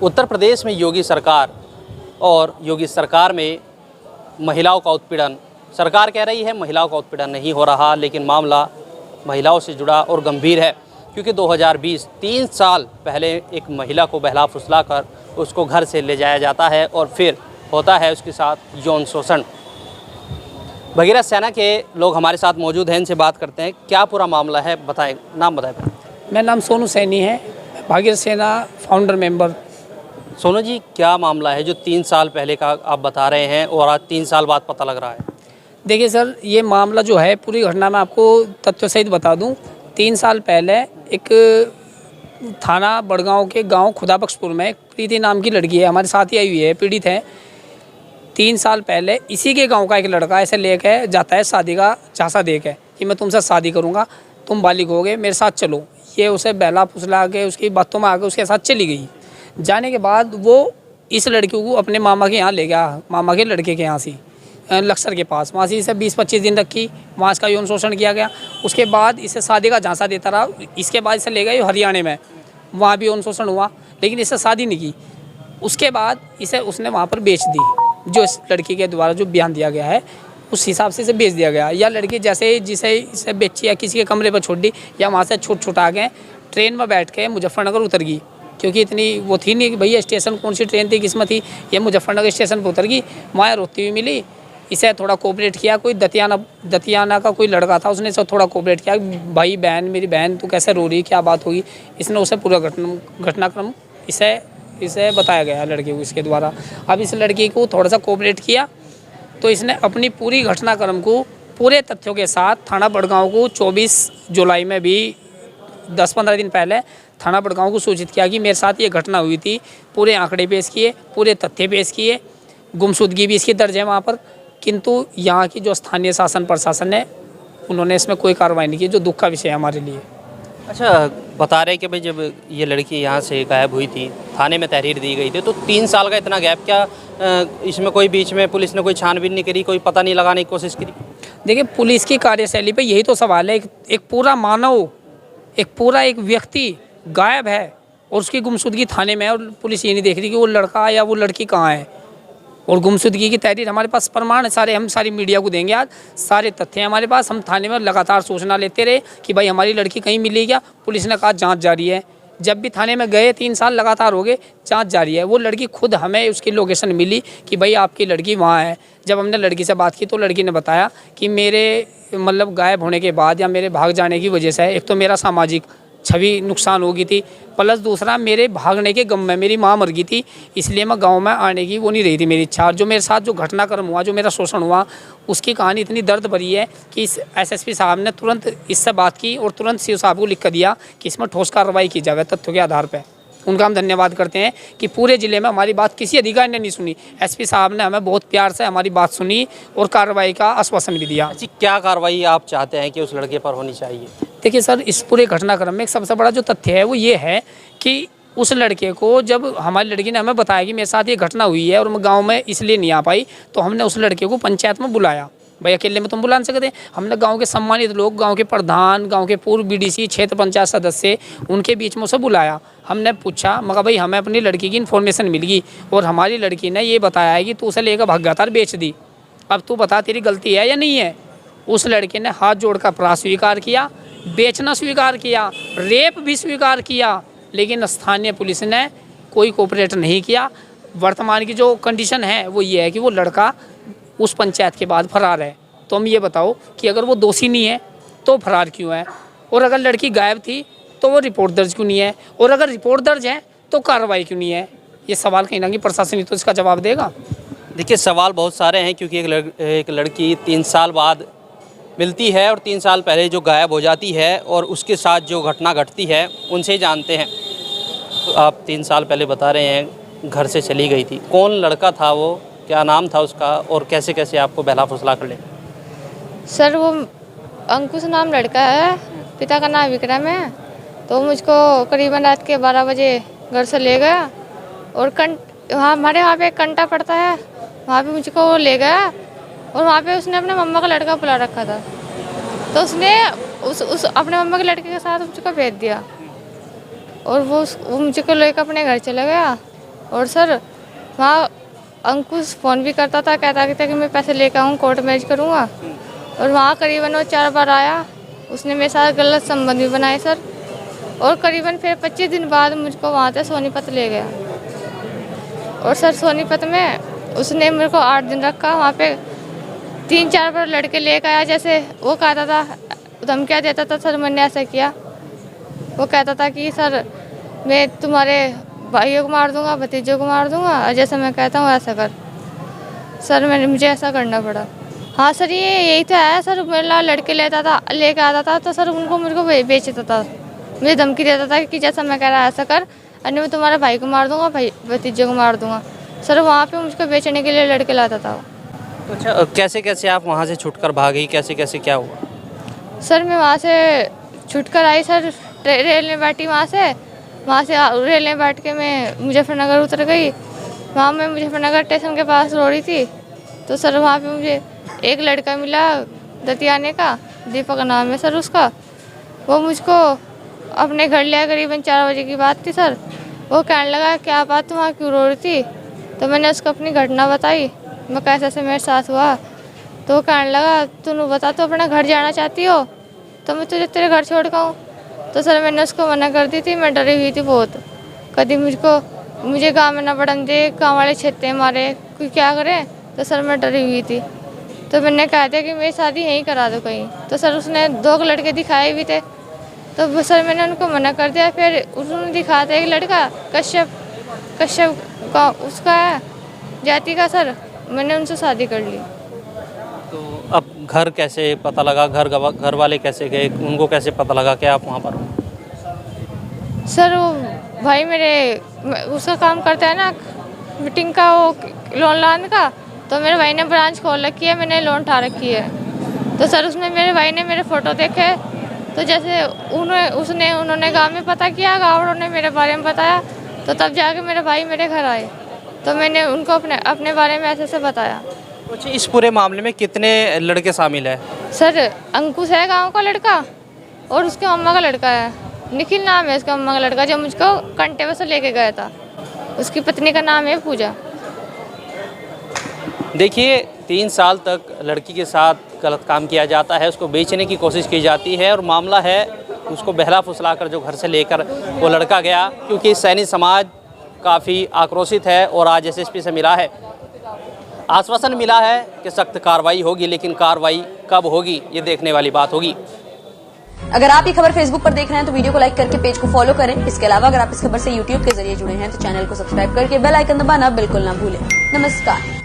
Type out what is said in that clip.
उत्तर प्रदेश में योगी सरकार और योगी सरकार में महिलाओं का उत्पीड़न, सरकार कह रही है महिलाओं का उत्पीड़न नहीं हो रहा, लेकिन मामला महिलाओं से जुड़ा और गंभीर है। क्योंकि 2020 3 साल पहले एक महिला को बहला फुसला कर उसको घर से ले जाया जाता है और फिर होता है उसके साथ यौन शोषण। भगीरथ सेना के लोग हमारे साथ मौजूद हैं, इनसे बात करते हैं क्या पूरा मामला है। बताएं, नाम बताएं। मेरा नाम सोनू सैनी है, भागीरथ सेना फाउंडर मेंबर। सोनू जी, क्या मामला है जो 3 साल पहले का आप बता रहे हैं और आज 3 साल बाद पता लग रहा है? देखिए सर, ये मामला जो है पूरी घटना मैं आपको तथ्यों सहित बता दूं। 3 साल पहले एक थाना बड़गांव के गांव खुदाबख्शपुर में प्रीति नाम की लड़की है, हमारे साथ ही आई हुई है, पीड़ित है। 3 साल पहले इसी के गांव का एक लड़का ऐसे लेके जाता है शादी का झांसा दे के कि मैं तुमसे शादी करूँगा, तुम बालिग होगे, मेरे साथ चलो। ये उसे बहला फुसला के उसकी बातों में आके उसके साथ चली गई। जाने के बाद वो इस लड़की को अपने मामा के यहाँ ले गया, मामा के लड़के के यहाँ से लक्सर के पास। वहाँ से इसे 20-25 दिन रखी, वहाँ इसका यौन शोषण किया गया। उसके बाद इसे शादी का झांसा देता रहा। इसके बाद इसे ले गए हरियाणा में, वहाँ भी यौन शोषण हुआ, लेकिन इससे शादी नहीं की। उसके बाद इसे उसने वहाँ पर बेच दी, जो इस लड़की के द्वारा जो बयान दिया गया है उस हिसाब से इसे बेच दिया गया। या लड़की जैसे जिसे इसे बेची या किसी के कमरे पर छोड़ दी या वहाँ से छुटा के ट्रेन में बैठ के मुजफ्फरनगर उतर गई, क्योंकि इतनी वो थी नहीं कि भैया स्टेशन कौन सी ट्रेन थी किस्मत थी। ये मुजफ्फरनगर स्टेशन पर उतर गई, वहाँ रोती हुई मिली। इसे थोड़ा कोऑपरेट किया, कोई दतियाना का कोई लड़का था, उसने इसे थोड़ा कोऑपरेट किया, भाई बहन मेरी बहन तू कैसे रो रही, क्या बात होगी। इसने उसे पूरा घटनाक्रम इसे बताया गया लड़के को इसके द्वारा। अब इस लड़की को थोड़ा सा कोऑपरेट किया तो इसने अपनी पूरी घटनाक्रम को पूरे तथ्यों के साथ थाना बड़गांव को 24 जुलाई में भी 10-15 दिन पहले थाना बड़गांव को सूचित किया कि मेरे साथ ये घटना हुई थी। पूरे आंकड़े पेश किए, पूरे तथ्य पेश किए, गुमशुदगी भी इसकी दर्ज है वहाँ पर। किंतु यहाँ की जो स्थानीय शासन प्रशासन है उन्होंने इसमें कोई कार्रवाई नहीं की, जो दुख का विषय है हमारे लिए। अच्छा, बता रहे कि भाई जब ये लड़की यहाँ से गायब हुई थी, थाने में तहरीर दी गई थी, तो 3 साल का इतना गैप, क्या इसमें कोई बीच में पुलिस ने कोई छानबीन नहीं करी, कोई पता नहीं लगाने की कोशिश करी? देखिए, पुलिस की कार्यशैली पे यही तो सवाल है। एक पूरा मानव, एक व्यक्ति गायब है और उसकी गुमशुदगी थाने में है और पुलिस ये नहीं देख रही कि वो लड़का या वो लड़की कहाँ है। और गुमशुदगी की तहरीर हमारे पास प्रमाण है सारे, हम सारी मीडिया को देंगे आज, सारे तथ्य हैं हमारे पास। हम थाने में लगातार सूचना लेते रहे कि भाई हमारी लड़की कहीं मिली क्या। पुलिस ने कहा जांच जारी है। जब भी थाने में गए 3 साल लगातार हो गए, जांच जारी है। वो लड़की खुद हमें उसकी लोकेशन मिली कि भाई आपकी लड़की वहाँ है। जब हमने लड़की से बात की तो लड़की ने बताया कि मेरे मतलब गायब होने के बाद या मेरे भाग जाने की वजह से एक तो मेरा सामाजिक छवि नुकसान हो गई थी, प्लस दूसरा मेरे भागने के गम में मेरी माँ मर गई थी, इसलिए मैं गांव में आने की वो नहीं रही थी मेरी इच्छा। और जो मेरे साथ जो घटनाक्रम हुआ, जो मेरा शोषण हुआ, उसकी कहानी इतनी दर्द भरी है कि इस एसएसपी साहब ने तुरंत इससे बात की और तुरंत सीओ साहब को लिख कर दिया कि इसमें ठोस कार्रवाई की जाए तथ्यों के आधार पर। उनका हम धन्यवाद करते हैं कि पूरे ज़िले में हमारी बात किसी अधिकारी ने नहीं सुनी। एसपी साहब ने हमें बहुत प्यार से हमारी बात सुनी और कार्रवाई का आश्वासन भी दिया। जी, क्या कार्रवाई आप चाहते हैं कि उस लड़के पर होनी चाहिए? देखिए सर, इस पूरे घटनाक्रम में एक सबसे बड़ा जो तथ्य है वो ये है कि उस लड़के को, जब हमारी लड़की ने हमें बताया कि मेरे साथ ये घटना हुई है और मैं गांव में इसलिए नहीं आ पाई, तो हमने उस लड़के को पंचायत में बुलाया। भाई अकेले में तुम बुला नहीं सकते। हमने गांव के सम्मानित लोग, गांव के प्रधान, गांव के पूर्व बीडीसी, क्षेत्र पंचायत सदस्य, उनके बीच में उसे बुलाया। हमने पूछा, मगर भाई हमें अपनी लड़की की इन्फॉर्मेशन मिल गई और हमारी लड़की ने ये बताया है कि तू उसे लेकर भाग्यतार बेच दी, अब तू बता तेरी गलती है या नहीं है। उस लड़के ने हाथ जोड़कर अपराध स्वीकार किया, बेचना स्वीकार किया, रेप भी स्वीकार किया, लेकिन स्थानीय पुलिस ने कोई कोऑपरेट नहीं किया। वर्तमान की जो कंडीशन है वो ये है कि वो लड़का उस पंचायत के बाद फरार है। तो हम ये बताओ कि अगर वो दोषी नहीं है तो फरार क्यों है, और अगर लड़की गायब थी तो वो रिपोर्ट दर्ज क्यों नहीं है, और अगर रिपोर्ट दर्ज है तो कार्रवाई क्यों नहीं है। ये सवाल कहीं ना कहीं प्रशासन ही तो इसका जवाब देगा। देखिए, सवाल बहुत सारे हैं, क्योंकि एक लड़की 3 साल बाद मिलती है और 3 साल पहले जो गायब हो जाती है और उसके साथ जो घटना घटती है उनसे जानते हैं। तो आप 3 साल पहले बता रहे हैं घर से चली गई थी, कौन लड़का था वो, क्या नाम था उसका, और कैसे कैसे आपको बहला फुसला कर ले? सर वो अंकुश नाम लड़का है, पिता का नाम विक्रम है। तो मुझको करीबन रात के 12 बजे घर से ले गया और हमारे वहाँ पे एक कंटा पड़ता है, वहाँ पे मुझको ले गया और वहाँ पे उसने अपने मम्मा का लड़का बुला रखा था। तो उसने उस अपने मम्मा के लड़के के साथ मुझको भेज दिया और वो मुझको लेकर अपने घर चला गया। और सर वहाँ अंकुश फ़ोन भी करता था, कहता था कि मैं पैसे लेकर आऊँ, कोर्ट मैरिज करूँगा। और वहाँ करीबन वो 4 बार आया, उसने मेरे साथ गलत संबंध भी बनाए सर। और करीबन फिर 25 दिन बाद मुझको वहाँ से सोनीपत ले गया। और सर सोनीपत में उसने मेरे को 8 दिन रखा। वहाँ पे 3-4 बार लड़के लेकर आया, जैसे वो कहता था, धमकियाँ देता था, सर मैंने ऐसा किया। वो कहता था कि सर मैं तुम्हारे भाइयों को मार दूंगा, भतीजों को मार दूंगा, और जैसा मैं कहता हूँ ऐसा कर। सर मुझे ऐसा करना पड़ा। हाँ सर, यही तो है सर, मेरा लड़के लेके आता था तो सर उनको मुझको बेचता था, मुझे धमकी देता था कि जैसा मैं कह रहा ऐसा कर, अन्य मैं तुम्हारे भाई को मार दूंगा, भाई भतीजे को मार दूंगा। सर वहाँ पे मुझको बेचने के लिए लड़के लाता था। अच्छा, कैसे कैसे आप वहाँ से छूटकर भागी, कैसे कैसे क्या हुआ? सर मैं वहाँ से छूटकर आई सर, रेल में बैठी, वहाँ से रेल में बैठ के मैं मुजफ्फरनगर उतर गई। वहाँ मैं मुजफ्फरनगर स्टेशन के पास रो रही थी, तो सर वहाँ पे मुझे एक लड़का मिला दतियाने का, दीपक नाम है सर उसका। वो मुझको अपने घर लिया, करीबन 4 बजे की बात थी सर। वो कहने लगा क्या बात, तुम वहाँ क्यों रो रही थी? तो मैंने उसको अपनी घटना बताई, मैं कैसे ऐसे मेरे साथ हुआ। तो वो कहने लगा तू बता, तो अपना घर जाना चाहती हो तो मैं तुझे तेरे घर छोड़ आऊँ। तो सर मैंने उसको मना कर दी थी, मैं डरी हुई थी बहुत, कभी मुझे गाँव में ना बढ़न दे, गाँव वाले छेते मारे, कोई क्या करे। तो सर मैं डरी हुई थी, तो मैंने कहा था कि मेरी शादी यहीं करा दो कहीं। तो सर उसने 2 लड़के दिखाए भी थे, तो सर मैंने उनको मना कर दिया। फिर उन्होंने दिखाया था एक लड़का कश्यप का, उसका है जाति का सर, मैंने उनसे शादी कर ली। तो अब घर कैसे पता लगा, घर वाले कैसे गए, उनको कैसे पता लगा कि आप वहाँ पर हो? सर वो भाई उसका काम करता है ना मीटिंग का, वो लोन का, तो मेरे भाई ने ब्रांच खोल रखी है, मैंने लोन उठा रखी है। तो सर उसमें मेरे भाई ने मेरे फ़ोटो देखे, तो जैसे उन्होंने गांव में पता किया, गाँव वालों ने मेरे बारे में बताया, तो तब जाके मेरे भाई मेरे घर आए, तो मैंने उनको अपने बारे में ऐसे बताया। अच्छा, इस पूरे मामले में कितने लड़के शामिल है? सर अंकुश है गाँव का लड़का, और उसके मम्मा का लड़का है, निखिल नाम है उसका मम्मा का लड़का, जो मुझको कंटेवर से लेके गया था। उसकी पत्नी का नाम है पूजा। देखिए, 3 साल तक लड़की के साथ गलत काम किया जाता है, उसको बेचने की कोशिश की जाती है, और मामला है उसको बहला फुसला कर जो घर से लेकर वो लड़का गया, क्योंकि सैनी समाज काफ़ी आक्रोशित है। और आज एसएसपी से मिला है, आश्वासन मिला है कि सख्त कार्रवाई होगी, लेकिन कार्रवाई कब होगी ये देखने वाली बात होगी। अगर आप ये खबर फेसबुक पर देख रहे हैं तो वीडियो को लाइक करके पेज को फॉलो करें। इसके अलावा अगर आप इस खबर से यूट्यूब के जरिए जुड़े हैं तो चैनल को सब्सक्राइब करके बेल आइकन दबाना बिल्कुल ना भूलें। नमस्कार।